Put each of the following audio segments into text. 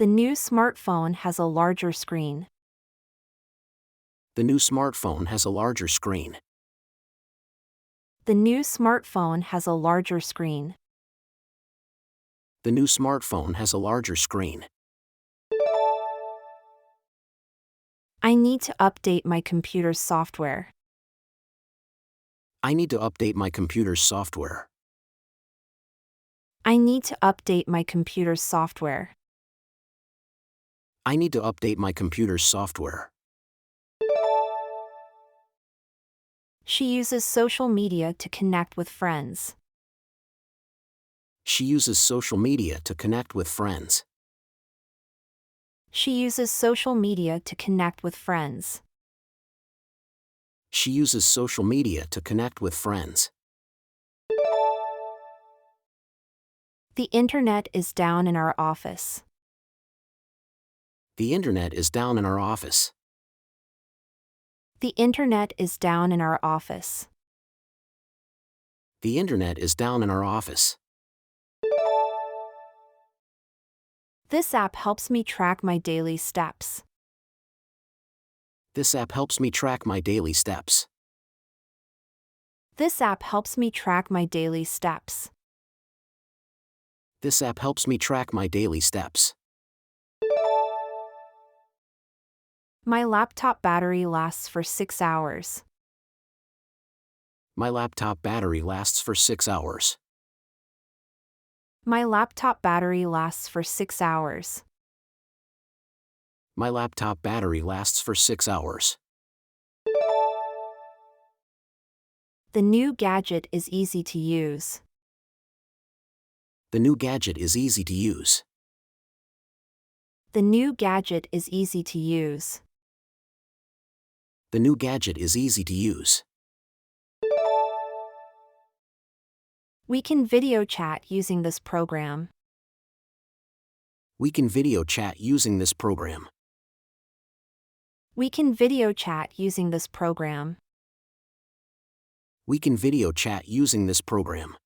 The new smartphone has a larger screen. The new smartphone has a larger screen. The new smartphone has a larger screen. The new smartphone has a larger screen. I need to update my computer's software. I need to update my computer's software. I need to update my computer's software. I need to update my computer's software. She uses social media to connect with friends. She uses social media to connect with friends. She uses social media to connect with friends. She uses social media to connect with friends. The internet is down in our office. The internet is down in our office. The internet is down in our office. The internet is down in our office. This app helps me track my daily steps. This app helps me track my daily steps. This app helps me track my daily steps. This app helps me track my daily steps. My laptop battery lasts for 6 hours. My laptop battery lasts for 6 hours. My laptop battery lasts for 6 hours. My laptop battery lasts for 6 hours. The new gadget is easy to use. The new gadget is easy to use. The new gadget is easy to use. The new gadget is easy to use. We can video chat using this program. We can video chat using this program. We can video chat using this program. We can video chat using this program.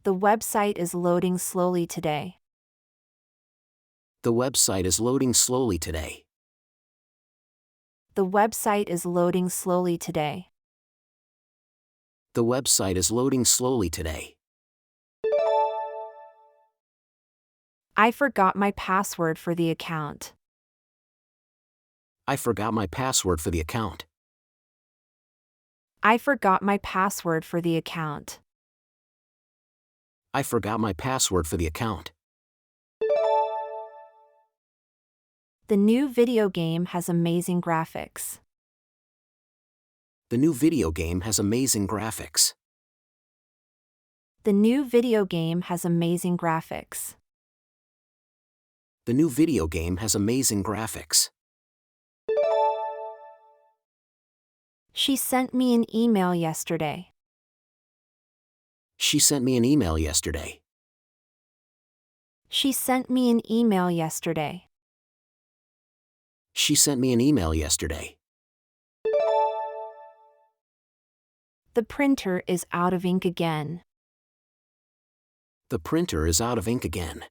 The website is loading slowly today. The website is loading slowly today. The website is loading slowly today. The website is loading slowly today. I forgot my password for the account. I forgot my password for the account. I forgot my password for the account. I forgot my password for the account. The new video game has amazing graphics. The new video game has amazing graphics. The new video game has amazing graphics. The new video game has amazing graphics. She sent me an email yesterday. She sent me an email yesterday. She sent me an email yesterday. She sent me an email yesterday. The printer is out of ink again. The printer is out of ink again.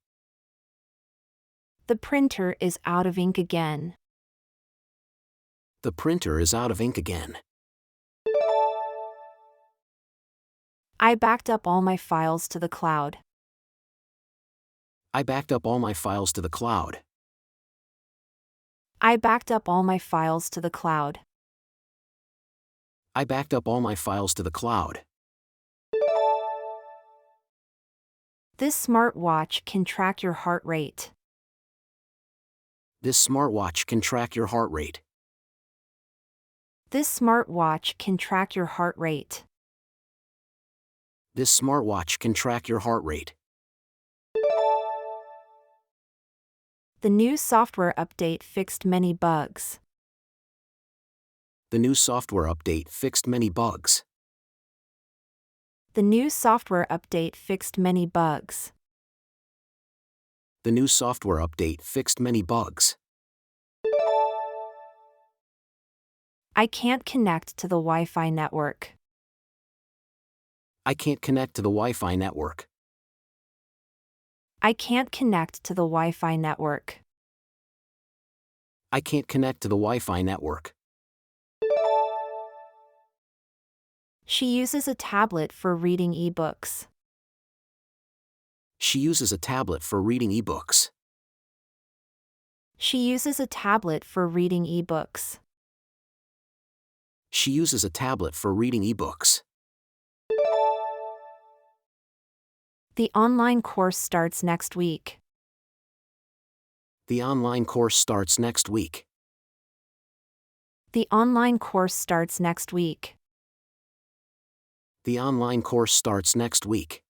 The printer is out of ink again. The printer is out of ink again. I backed up all my files to the cloud. I backed up all my files to the cloud. I backed up all my files to the cloud. I backed up all my files to the cloud. This smartwatch can track your heart rate. This smartwatch can track your heart rate. This smartwatch can track your heart rate. This smartwatch can track your heart rate. The new software update fixed many bugs. The new software update fixed many bugs. The new software update fixed many bugs. The new software update fixed many bugs. I can't connect to the Wi-Fi network. I can't connect to the Wi-Fi network. I can't connect to the Wi-Fi network. I can't connect to the Wi-Fi network. She uses a tablet for reading ebooks. She uses a tablet for reading ebooks. She uses a tablet for reading ebooks. She uses a tablet for reading ebooks. The online course starts next week. The online course starts next week. The online course starts next week. The online course starts next week.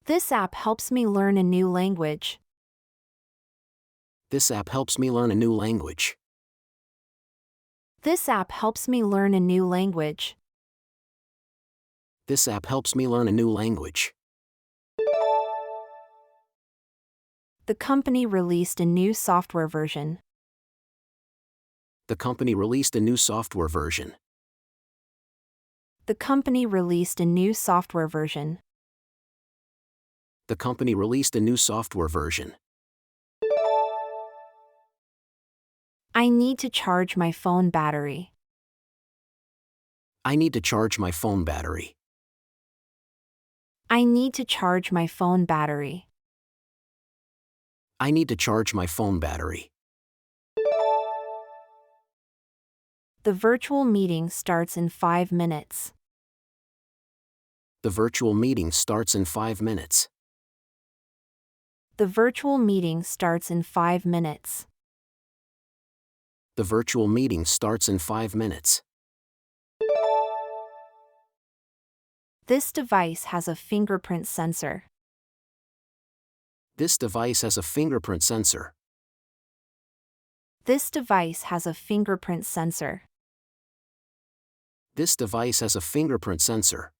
This app helps me learn a new language. This app helps me learn a new language. This app helps me learn a new language. This app helps me learn a new language. The company released a new software version. The company released a new software version. The company released a new software version. The company released a new software version. I need to charge my phone battery. I need to charge my phone battery. I need to charge my phone battery. I need to charge my phone battery. The virtual meeting starts in 5 minutes. The virtual meeting starts in 5 minutes. The virtual meeting starts in 5 minutes. The virtual meeting starts in 5 minutes. This device has a fingerprint sensor. This device has a fingerprint sensor. This device has a fingerprint sensor. This device has a fingerprint sensor.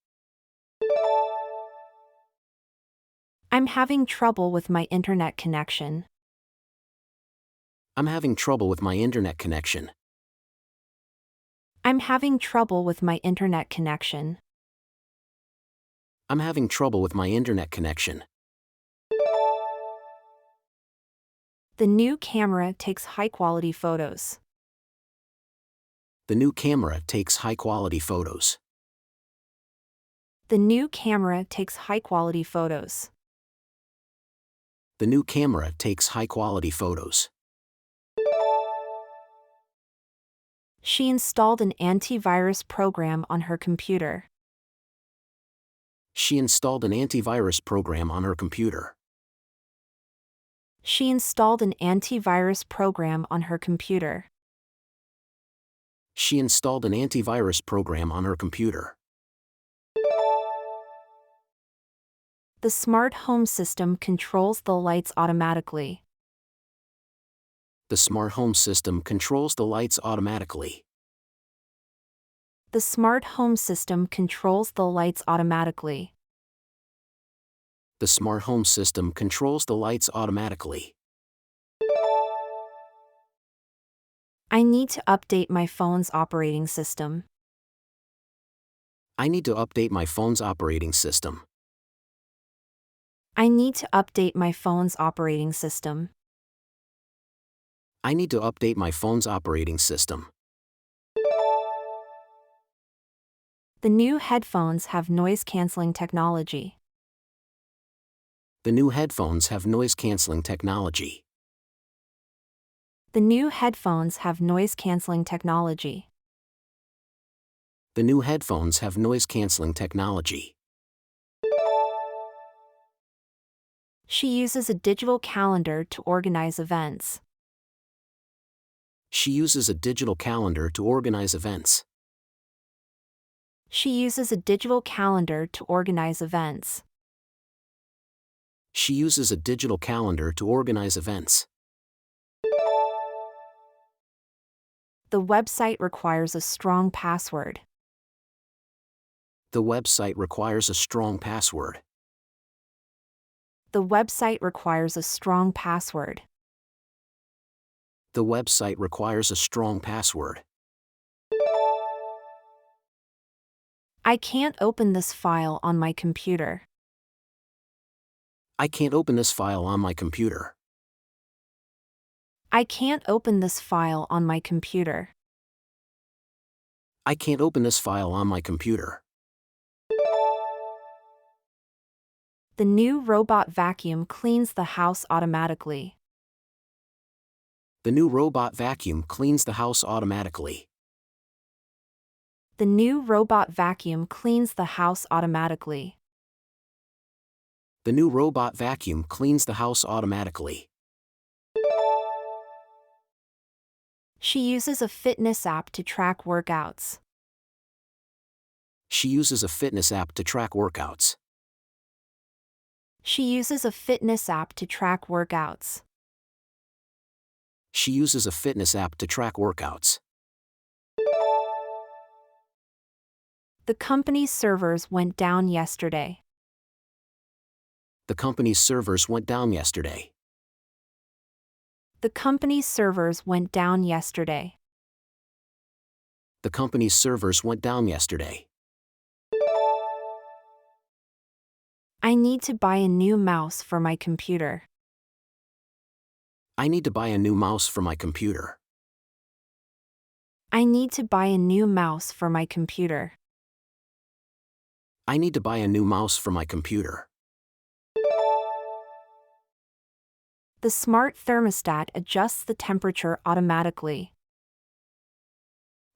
I'm having trouble with my internet connection. I'm having trouble with my internet connection. I'm having trouble with my internet connection. I'm having trouble with my internet connection. The new camera takes high-quality photos. The new camera takes high-quality photos. The new camera takes high-quality photos. The new camera takes high-quality photos. She installed an antivirus program on her computer. She installed an antivirus program on her computer. She installed an antivirus program on her computer. She installed an antivirus program on her computer. The smart home system controls the lights automatically. The smart home system controls the lights automatically. The smart home system controls the lights automatically. The smart home system controls the lights automatically. I need to update my phone's operating system. I need to update my phone's operating system. I need to update my phone's operating system. I need to update my phone's operating system. The new headphones have noise-canceling technology. The new headphones have noise-canceling technology. The new headphones have noise-canceling technology. The new headphones have noise-canceling technology. She uses a digital calendar to organize events. She uses a digital calendar to organize events. She uses a digital calendar to organize events. She uses a digital calendar to organize events. The website requires a strong password. The website requires a strong password. The website requires a strong password. The website requires a strong password. I can't open this file on my computer. I can't open this file on my computer. I can't open this file on my computer. I can't open this file on my computer. The new robot vacuum cleans the house automatically. The new robot vacuum cleans the house automatically. The new robot vacuum cleans the house automatically. The new robot vacuum cleans the house automatically. She uses a fitness app to track workouts. She uses a fitness app to track workouts. She uses a fitness app to track workouts. She uses a fitness app to track workouts. The company's servers went down yesterday. The company's servers went down yesterday. The company's servers went down yesterday. The company's servers went down yesterday. I need to buy a new mouse for my computer. I need to buy a new mouse for my computer. I need to buy a new mouse for my computer. I need to buy a new mouse for my computer. The smart thermostat adjusts the temperature automatically.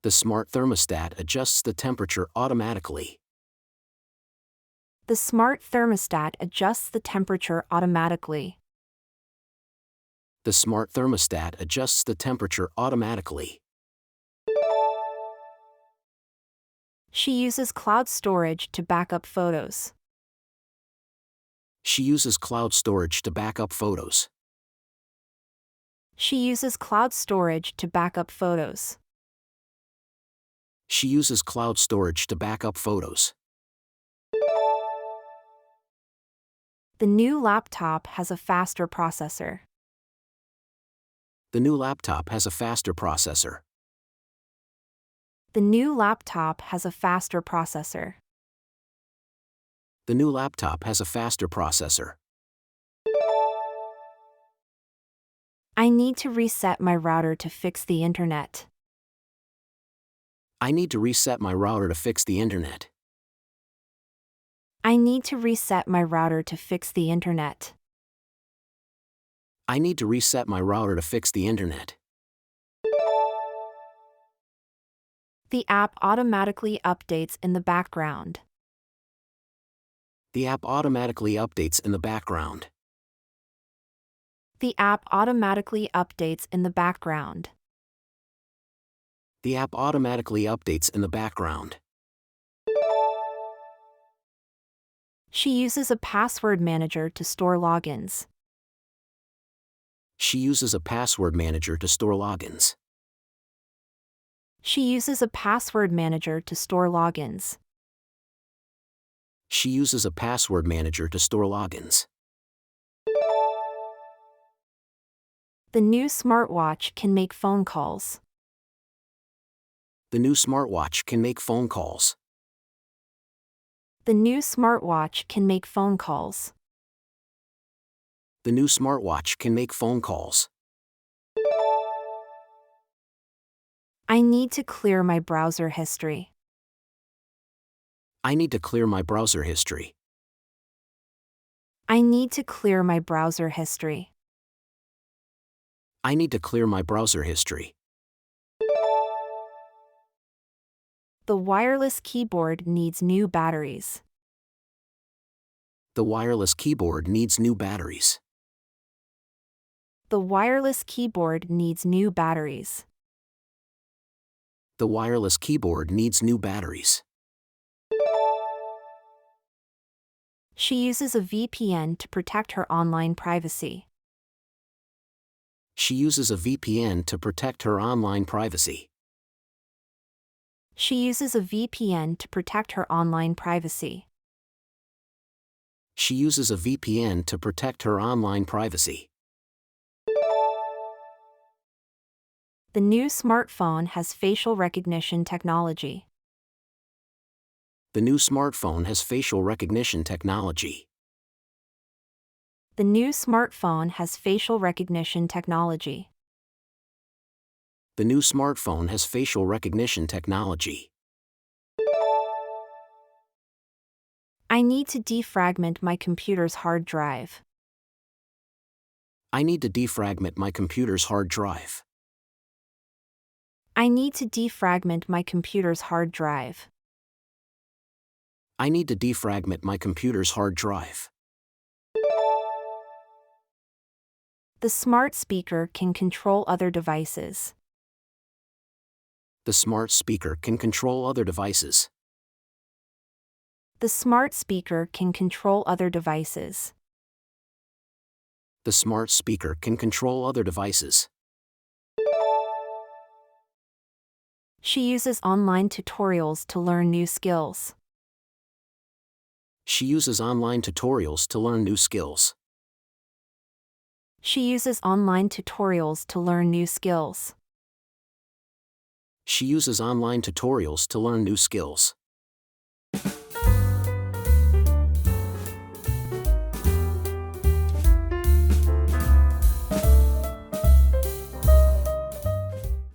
The smart thermostat adjusts the temperature automatically. The smart thermostat adjusts the temperature automatically. The smart thermostat adjusts the temperature automatically. She uses cloud storage to back up photos. She uses cloud storage to back up photos. She uses cloud storage to back up photos. She uses cloud storage to back up photos. The new laptop has a faster processor. The new laptop has a faster processor. The new laptop has a faster processor. The new laptop has a faster processor. I need to reset my router to fix the internet. I need to reset my router to fix the internet. I need to reset my router to fix the internet. I need to reset my router to fix the internet. The app automatically updates in the background. The app automatically updates in the background. The app automatically updates in the background. The app automatically updates in the background. She uses a password manager to store logins. She uses a password manager to store logins. She uses a password manager to store logins. She uses a password manager to store logins. The new smartwatch can make phone calls. The new smartwatch can make phone calls. The new smartwatch can make phone calls. The new smartwatch can make phone calls. I need to clear my browser history. I need to clear my browser history. I need to clear my browser history. I need to clear my browser history. The wireless keyboard needs new batteries. The wireless keyboard needs new batteries. The wireless keyboard needs new batteries. The wireless keyboard needs new batteries. She uses a VPN to protect her online privacy. She uses a VPN to protect her online privacy. She uses a VPN to protect her online privacy. She uses a VPN to protect her online privacy. The new smartphone has facial recognition technology. The new smartphone has facial recognition technology. The new smartphone has facial recognition technology. The new smartphone has facial recognition technology. I need to defragment my computer's hard drive. I need to defragment my computer's hard drive. I need to defragment my computer's hard drive. I need to defragment my computer's hard drive. The smart speaker can control other devices. The smart speaker can control other devices. The smart speaker can control other devices. The smart speaker can control other devices. She uses online tutorials to learn new skills. She uses online tutorials to learn new skills. She uses online tutorials to learn new skills. She uses online tutorials to learn new skills.